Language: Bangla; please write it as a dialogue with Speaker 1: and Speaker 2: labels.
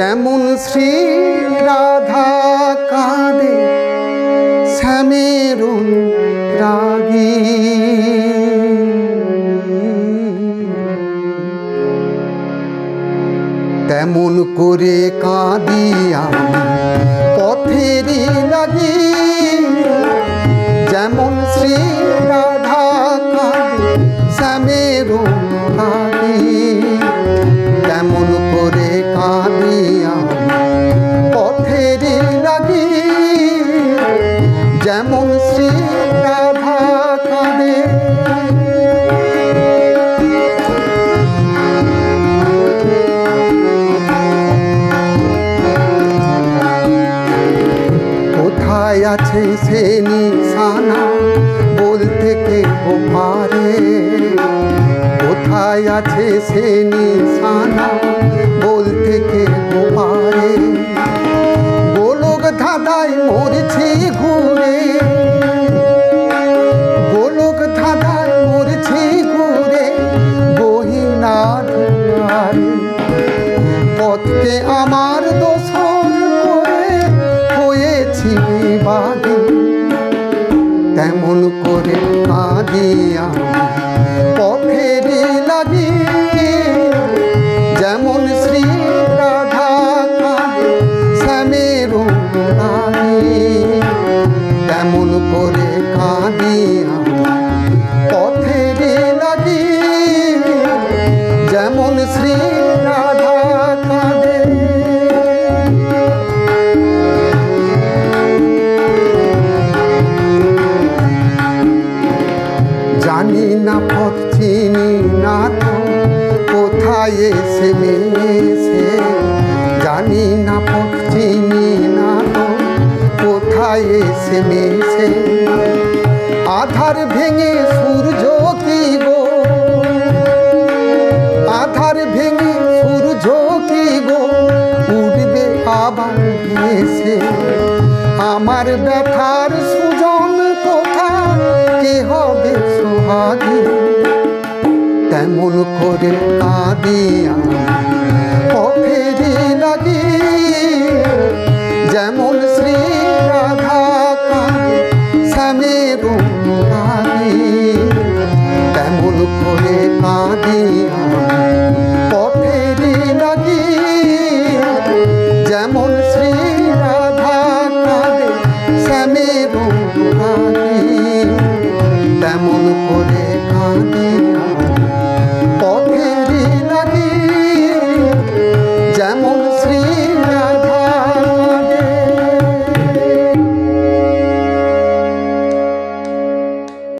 Speaker 1: যেমন শ্রী রাধা কাঁদে শ্যামের রাগী, তেমন করে কাঁদি আমি পথেরই লাগি। যেমন শ্রী রাধা কাঁদে শ্যামের রাগী, তেমন করে কাঁদি আমি পথেরই লাগি। যেমন শ্রী রাধা কাঁদে। কোথায় আছে সে নিশানা বলতে কেউ পারে? কোথায় আছে সে নিশানা বলতে কেউ পারে? গোলক ধাঁধায় মরছি ঘুরে, গোলক ধাঁধায় মরছি ঘুরে গহীনার দুয়ারে। পথকে আমার দোষর করে হয়েছি বিবাদী, তেমন করে কাঁদি আমি পথেরই লাগি। যেমন শ্রী রাধা কাঁদে শ্যামের রাগী, তেমন করে কাঁদি আমি পথেরই লাগি। যেমন শ্রী রাধা কাঁদে। জানি না পথ চিনি না তো কোথায় এসে মিশে, জানি না পথ চিনি না তো কোথায় এসে মিশে। আধার ভেঙে সূর্য কি গো, আধার ভেঙে সূর্য কি গো উঠবে আবার ভেসে। আমার ব্যথার সুজন কোথা কে হবে সোহাগী, তেমন করে কাঁদি আমি পথেরই লাগি। যেমন